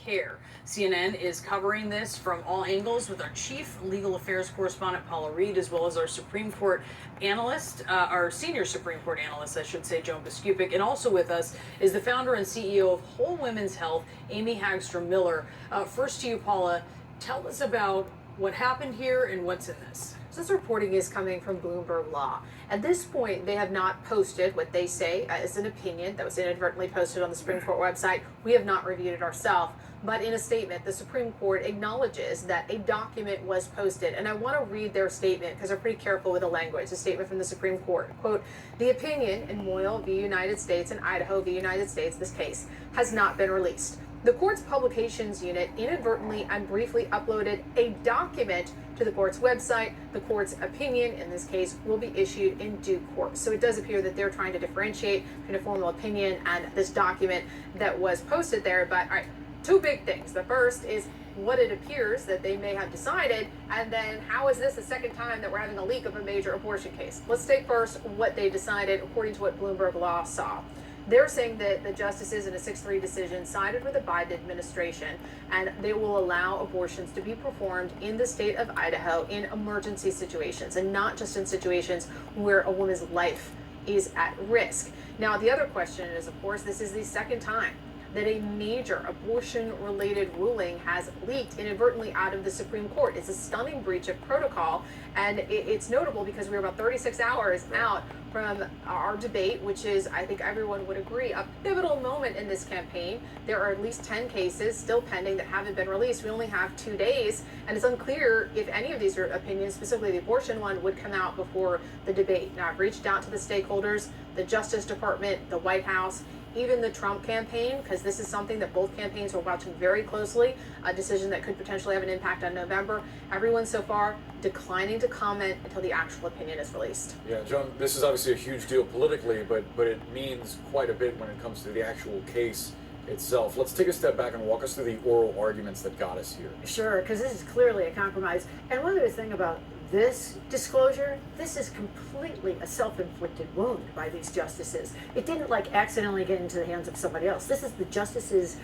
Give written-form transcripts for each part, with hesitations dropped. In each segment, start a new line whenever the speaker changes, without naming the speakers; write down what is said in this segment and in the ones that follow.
care. CNN is covering this from all angles with our chief legal affairs correspondent, Paula Reed, as well as our Supreme Court analyst, our senior Supreme Court analyst, I should say, Joan Biskupic. And also with us is the founder and CEO of Whole Women's Health, Amy Hagstrom Miller. First to you, Paula, tell us about what happened here and what's in this.
This reporting is coming from Bloomberg Law. At this point, they have not posted what they say as an opinion that was inadvertently posted on the Supreme Court website. We have not reviewed it ourselves. But in a statement, the Supreme Court acknowledges that a document was posted. And I want to read their statement because they're pretty careful with the language. A statement from the Supreme Court. Quote, the opinion in Moyle v. United States and Idaho v. United States, this case, has not been released. The court's publications unit inadvertently and briefly uploaded a document to the court's website. The court's opinion, in this case, will be issued in due course. So it does appear that they're trying to differentiate between a formal opinion and this document that was posted there. But all right, two big things. The first is what it appears that they may have decided, and then how is this the second time that we're having a leak of a major abortion case? Let's take first what they decided according to what Bloomberg Law saw. They're saying that the justices in a 6-3 decision sided with the Biden administration, and they will allow abortions to be performed in the state of Idaho in emergency situations, and not just in situations where a woman's life is at risk. Now, the other question is, of course, this is the second time that a major abortion-related ruling has leaked inadvertently out of the Supreme Court. It's a stunning breach of protocol, and it's notable because we're about 36 hours out from our debate, which is, I think everyone would agree, a pivotal moment in this campaign. There are at least 10 cases still pending that haven't been released. We only have 2 days, and it's unclear if any of these opinions, specifically the abortion one, would come out before the debate. Now, I've reached out to the stakeholders, the Justice Department, the White House, even the Trump campaign, because this is something that both campaigns are watching very closely, a decision that could potentially have an impact on November. Everyone so far declining to comment until the actual opinion is released.
Yeah, John, this is obviously a huge deal politically, but it means quite a bit when it comes to the actual case itself. Let's take a step back and walk us through the oral arguments that got us here.
Sure, because this is clearly a compromise. And one other thing about this disclosure, this is completely a self-inflicted wound by these justices. It didn't like accidentally get into the hands of somebody else. This is the justices,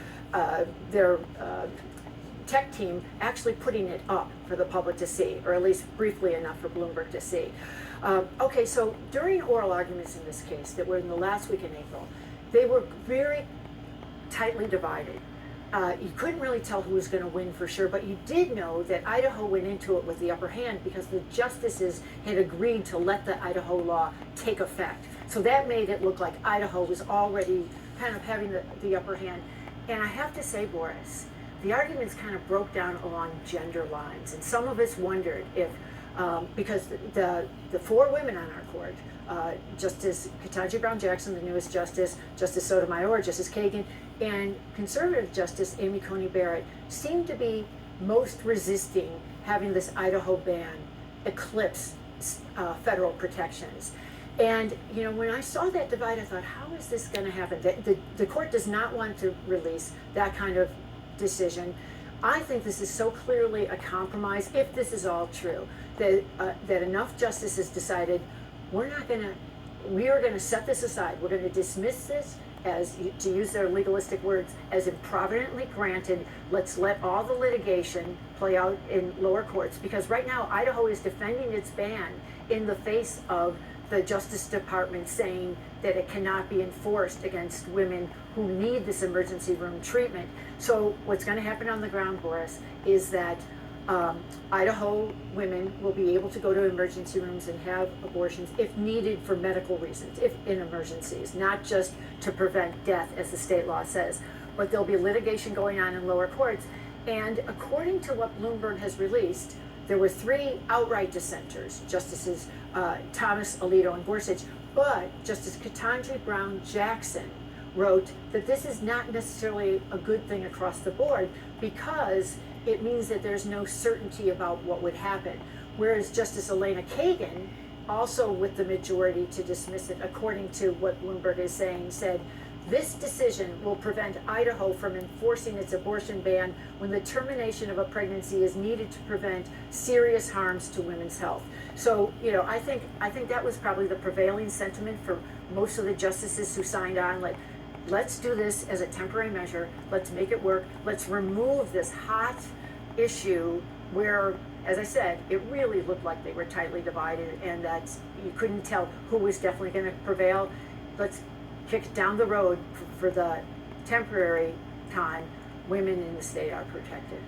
their tech team actually putting it up for the public to see, or at least briefly enough for Bloomberg to see. Okay, so during oral arguments in this case that were in the last week in April, they were very tightly divided. You couldn't really tell who was going to win for sure, but you did know that Idaho went into it with the upper hand because the justices had agreed to let the Idaho law take effect. So that made it look like Idaho was already kind of having the upper hand. And I have to say, Boris, the arguments kind of broke down along gender lines. And some of us wondered if, because the 4 women on our court, Justice Ketanji Brown Jackson, the newest justice, Justice Sotomayor, Justice Kagan, and conservative Justice Amy Coney Barrett seemed to be most resisting having this Idaho ban eclipse federal protections. And, you know, when I saw that divide, I thought, how is this going to happen? The court does not want to release that kind of decision. I think this is so clearly a compromise, if this is all true, that enough justices decided we are going to set this aside. We're going to dismiss this as, to use their legalistic words, as improvidently granted. Let's let all the litigation play out in lower courts, because right now Idaho is defending its ban in the face of the Justice Department saying that it cannot be enforced against women who need this emergency room treatment. So what's going to happen on the ground, Boris, is that Idaho women will be able to go to emergency rooms and have abortions if needed for medical reasons, if in emergencies, not just to prevent death, as the state law says. But there'll be litigation going on in lower courts. And according to what Bloomberg has released, there were 3 outright dissenters, Justices Thomas, Alito, and Gorsuch. But Justice Ketanji Brown Jackson wrote that this is not necessarily a good thing across the board, because it means that there's no certainty about what would happen. Whereas Justice Elena Kagan, also with the majority to dismiss it, according to what Bloomberg is saying, said, this decision will prevent Idaho from enforcing its abortion ban when the termination of a pregnancy is needed to prevent serious harms to women's health. So, you know, I think that was probably the prevailing sentiment for most of the justices who signed on. Like, let's do this as a temporary measure. Let's make it work. Let's remove this hot issue where, as I said, it really looked like they were tightly divided and that you couldn't tell who was definitely going to prevail. Let's kick it down the road for the temporary time. Women in the state are protected.